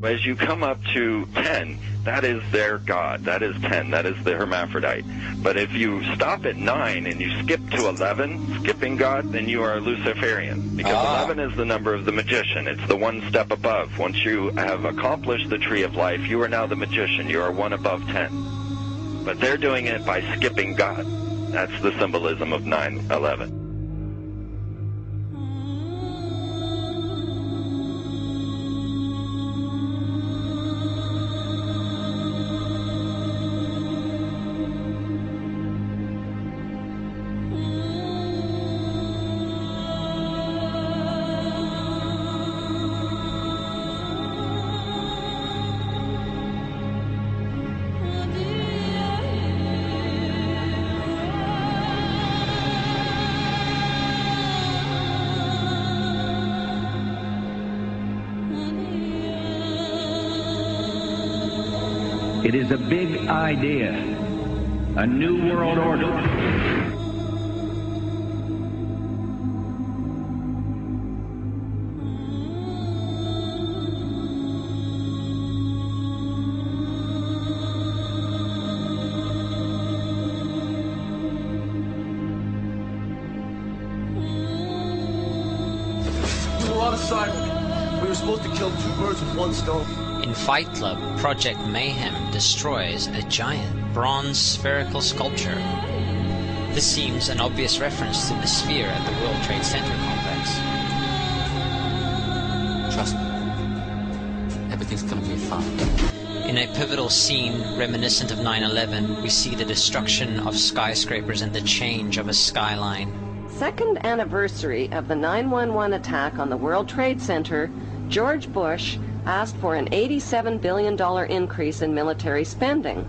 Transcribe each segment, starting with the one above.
As you come up to 10, that is their God. That is 10. That is the hermaphrodite. But if you stop at 9 and you skip to 11, skipping God, then you are a Luciferian. Because 11 is the number of the magician. It's the one step above. Once you have accomplished the tree of life, you are now the magician. You are one above 10. But they're doing it by skipping God. That's the symbolism of 9/11. It is a big idea, a new world order. A lot of silence. We were supposed to kill two birds with one stone. In Fight Club, Project Mayhem destroys a giant bronze spherical sculpture. This seems an obvious reference to the sphere at the World Trade Center complex. Trust me, everything's gonna be fine. In a pivotal scene reminiscent of 9/11, we see the destruction of skyscrapers and the change of a skyline. Second anniversary of the 9/11 attack on the World Trade Center, George Bush asked for an $87 billion increase in military spending.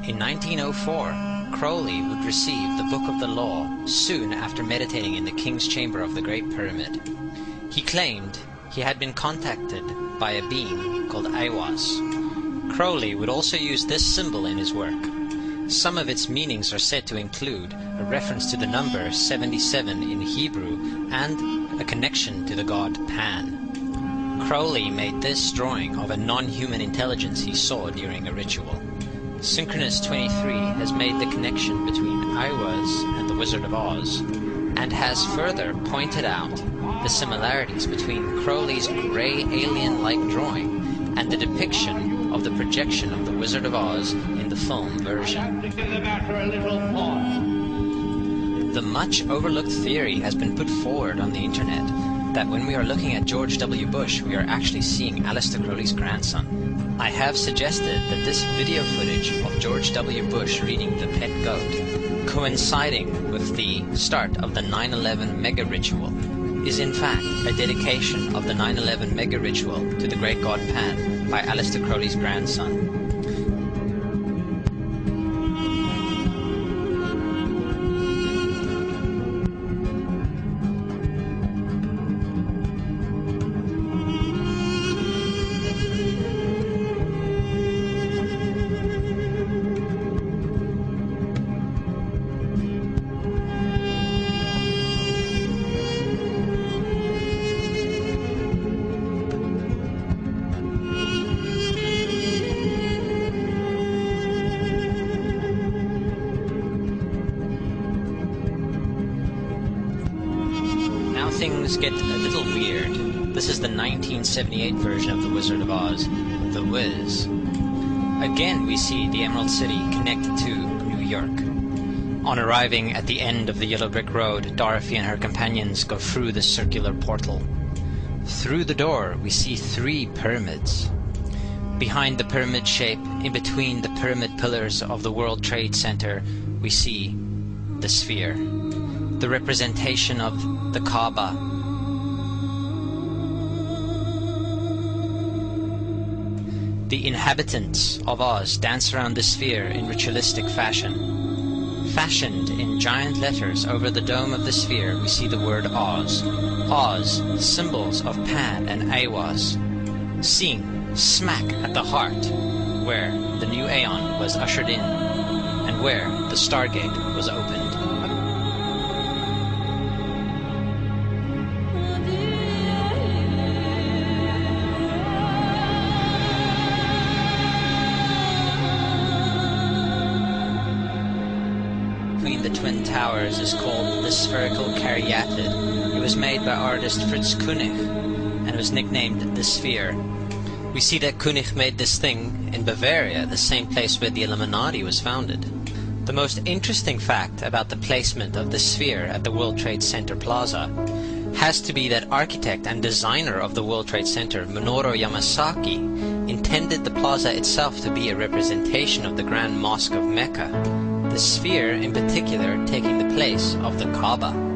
In 1904, Crowley would receive the Book of the Law soon after meditating in the King's Chamber of the Great Pyramid. He claimed he had been contacted by a being called Aiwass. Crowley would also use this symbol in his work. Some of its meanings are said to include a reference to the number 77 in Hebrew and a connection to the god Pan. Crowley made this drawing of a non-human intelligence he saw during a ritual. Synchronous 23 has made the connection between Aiwass and the Wizard of Oz, and has further pointed out the similarities between Crowley's grey alien-like drawing and the depiction of the projection of the Wizard of Oz in the film version. The much overlooked theory has been put forward on the internet that when we are looking at George W. Bush, we are actually seeing Aleister Crowley's grandson. I have suggested that this video footage of George W. Bush reading The Pet Goat, coinciding with the start of the 9/11 mega ritual, is in fact a dedication of the 9/11 mega ritual to the great god Pan by Aleister Crowley's grandson. Things get a little weird. This is the 1978 version of The Wizard of Oz, The Wiz. Again, we see the Emerald City connected to New York. On arriving at the end of the Yellow Brick Road, Dorothy and her companions go through the circular portal. Through the door, we see 3 pyramids. Behind the pyramid shape, in between the pyramid pillars of the World Trade Center, we see the sphere, the representation of the Kaaba. The inhabitants of Oz dance around the sphere in ritualistic fashion. Fashioned in giant letters over the dome of the sphere, we see the word Oz. Oz, symbols of Pan and Aiwass, seen smack at the heart where the new Aeon was ushered in, and where the Stargate was opened. Between the Twin Towers is called the Spherical Caryatid. It was made by artist Fritz Koenig and was nicknamed the Sphere. We see that Koenig made this thing in Bavaria, the same place where the Illuminati was founded. The most interesting fact about the placement of the sphere at the World Trade Center Plaza has to be that architect and designer of the World Trade Center, Minoru Yamasaki, intended the plaza itself to be a representation of the Grand Mosque of Mecca, the sphere in particular taking the place of the Kaaba.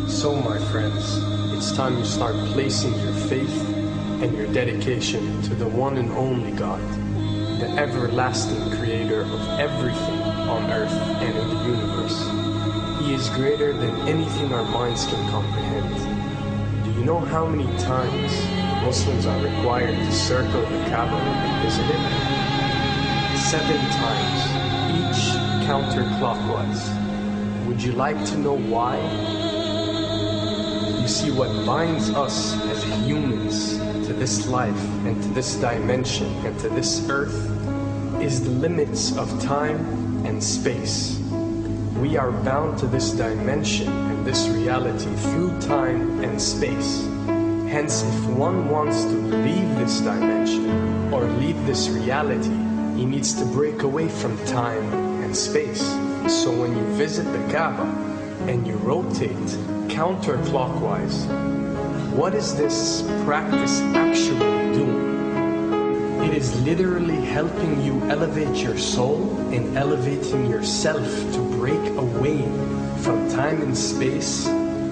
So, my friends, it's time you start placing your faith and your dedication to the one and only God, the everlasting creator of everything on earth and in the universe. He is greater than anything our minds can comprehend. Do you know how many times Muslims are required to circle the Kaaba and visit it? 7 times, each counterclockwise. Would you like to know why? You see, what binds us as humans to this life and to this dimension and to this earth is the limits of time and space. We are bound to this dimension and this reality through time and space. Hence, if one wants to leave this dimension or leave this reality, he needs to break away from time and space. So when you visit the Kaaba and you rotate counterclockwise, what is this practice actually doing? It is literally helping you elevate your soul and elevating yourself to break away from time and space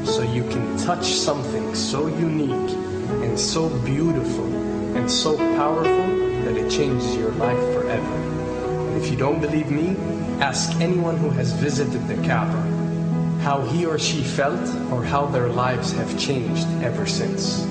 so you can touch something so unique and so beautiful and so powerful that it changes your life forever. And if you don't believe me, ask anyone who has visited the Kaaba how he or she felt or how their lives have changed ever since.